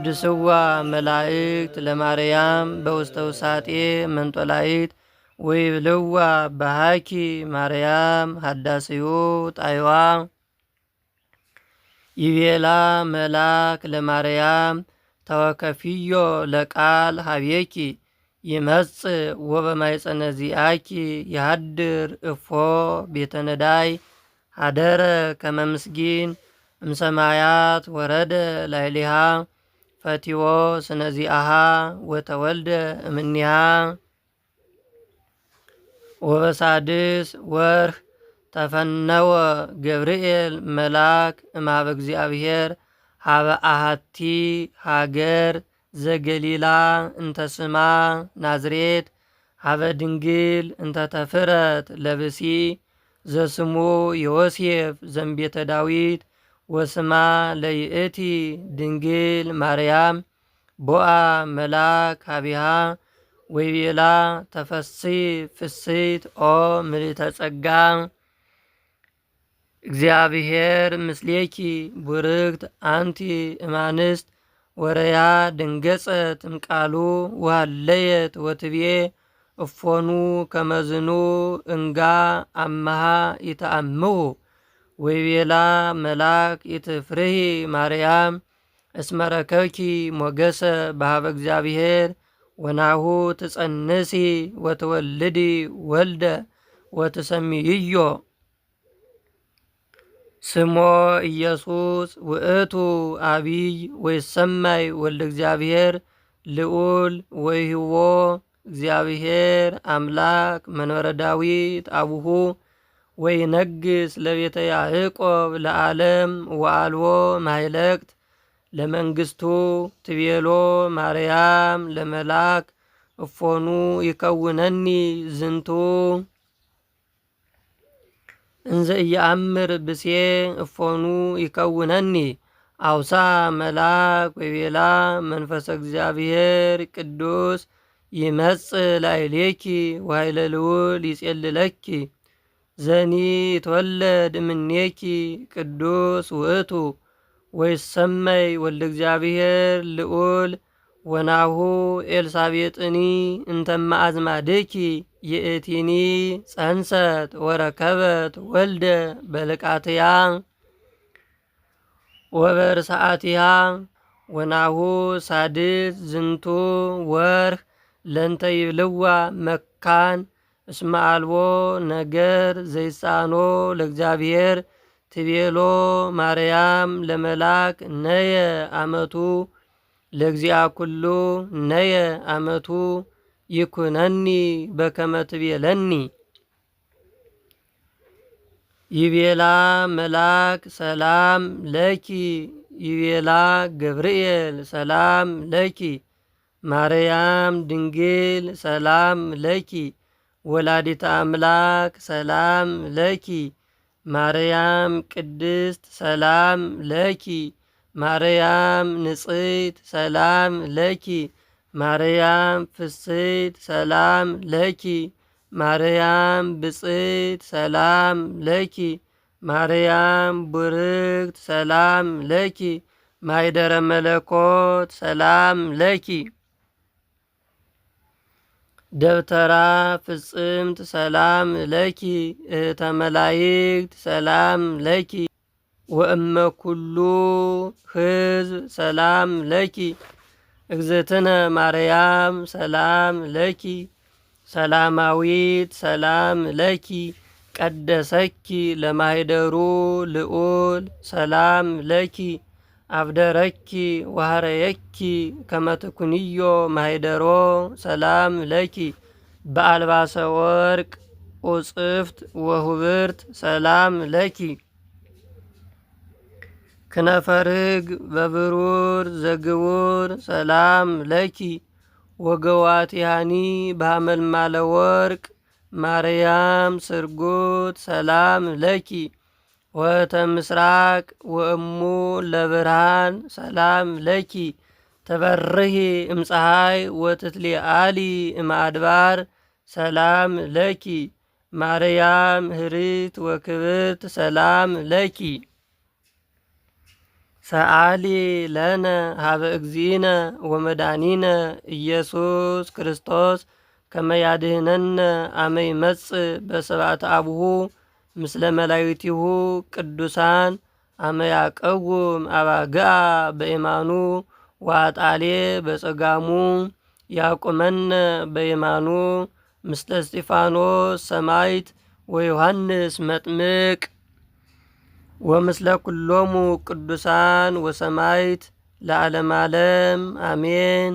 ያሐድስዋ መላእክት ለማርያም በውስተ ውሳጤ መንጦላይት ወይብልዋ በሃኪ ማርያም ሀዳስዩ ጣይዋ ይቤላ መላክ ለማርያም ተወከፊዮ ለቃል ሀቤኪ ይመጽእ ወበማይጸነ ዚአኪ የሃድር እፎ ቤተ ነዳይ ሀደረ ከመምስጊን እምሰማያት ወረደ ላይሊሃ ፈቲዎ ስነዚአሃ ወተወልደ እምኒሃ ወበሳድስ ወርህ ተፈነወ ገብርኤል መላክ እምኀበ እግዚአብሔር ሀበ አሐቲ ሃገር ዘገሊላ እንተስማ ናዝሬት ሀበ ድንግል እንተተፍረት ለብሲ ዘስሙ ዮሴፍ ዘምቤተ ዳዊት ወስማ ለይእቲ ድንግል ማርያም ቦአ መላክ ሀቢሃ ወይቤላ ተፈሲ ፍስት ኦ ምልዕተ ጸጋ እግዚአብሔር ምስሌኪ ቡርክት አንቲ እማንስት ወረያ ደንገጸት እምቃሉ ወሃለየት ወትቤ እፎኑ ከመዝኑ እንጋ አመሃ ይተአምሁ ወይቤላ መላክ ይትፍርሂ ማርያም እስመ ረከብኪ ሞገሰ በሀበ እግዚአብሔር ወናሁ ትጸንሲ ወትወልዲ ወልደ ወትሰሚይዮ ስሞ ኢየሱስ ውእቱ አቢይ ወይሰማይ ወልደ እግዚአብሔር ልዑል ወይህዎ እግዚአብሔር አምላክ መንበረ ዳዊት አቡሁ ወይነግስ ለቤተ ያዕቆብ ለዓለም ወአልቦ ማይለቅት ለመንግስቱ ትቤሎ ማርያም ለመላክ እፎኑ ይከውነኒ ዝንቱ እንዘ ኢየአምር ብሴ እፎኑ ይከውነኒ አውሳ መላክ ወይቤላ መንፈሰ እግዚአብሔር ቅዱስ ይመጽእ ላዕሌኪ ወኃይለ ልዑል ይጼልለኪ ዘኒ ይትወለድ እምኔኪ ቅዱስ ውእቱ ወይሰመይ ወልደ እግዚአብሔር ልዑል ወናሁ ኤልሳቤጥኒ እንተማ አዝማድኪ ይእቲኒ ጸንሰት ወረከበት ወልደ በልቃትያ ወበርሰዓትያ ወናሁ ሳድስ ዝንቱ ወርህ ለንተ ይብልዋ መካን እስመ አልቦ ነገር ዘይሳኖ ለእግዚአብሔር ትቤሎ ማርያም ለመላክ ነየ አመቱ ለእግዚአ ኩሉ ነየ አመቱ ይኩነኒ በከመ ትቤለኒ ይቤላ መላክ ሰላም ለኪ ይቤላ ገብርኤል ሰላም ለኪ ማርያም ድንግል ሰላም ለኪ ወላዲተ አምላክ ሰላም ለኪ ማርያም ቅድስት ሰላም ለኪ ማርያም ንጽሕት ሰላም ለኪ ማርያም ፍስሕት ሰላም ለኪ ማርያም ብጽሕት ሰላም ለኪ ማርያም ቡርክት ሰላም ለኪ ማይደረ መለኮት ሰላም ለኪ ደብተራ ፍጽምት ሰላም ለኪ እህተ መላይክት ሰላም ለኪ ወእመ ኩሉ ሕዝብ ሰላም ለኪ እግዝእትነ ማርያም ሰላም ለኪ ሰላማዊት ሰላም ለኪ ቀደሰኪ ለማይደሩ ልዑል ሰላም ለኪ አብደረኪ ወሃረየኪ ከመትኩንዮ ማይደሮ ሰላም ለኪ በአልባሰ ወርቅ ኡጽፍት ወሁብርት ሰላም ለኪ ክነፈርግ በብሩር ዘግቡር ሰላም ለኪ ወገዋትያኒ በሐመልማለ ወርቅ ማርያም ስርጉት ሰላም ለኪ ወተ ምስራቅ ወእሙ ለብርሃን ሰላም ለኪ ተበርሂ እምፀሐይ ወትትሊአሊ እምአድባር ሰላም ለኪ ማርያም ህሪት ወክብት ሰላም ለኪ ሰአሊ ለነ ሀበ እግዚእነ ወመድኃኒነ ኢየሱስ ክርስቶስ ከመ ያድኅነነ አመ ይመጽእ በስብሐተ አቡሁ ምስለ መላእክቲሁ ቅዱሳን አመ ያቀውም አባግዓ በየማኑ ወአጣሌ በጸጋሙ ያቁመነ በየማኑ ምስለ እስጢፋኖስ ሰማዕት ወዮሐንስ መጥምቅ ወምስለ ኩሎሙ ቅዱሳን ወሰማዕት ለዓለመ ዓለም አሜን።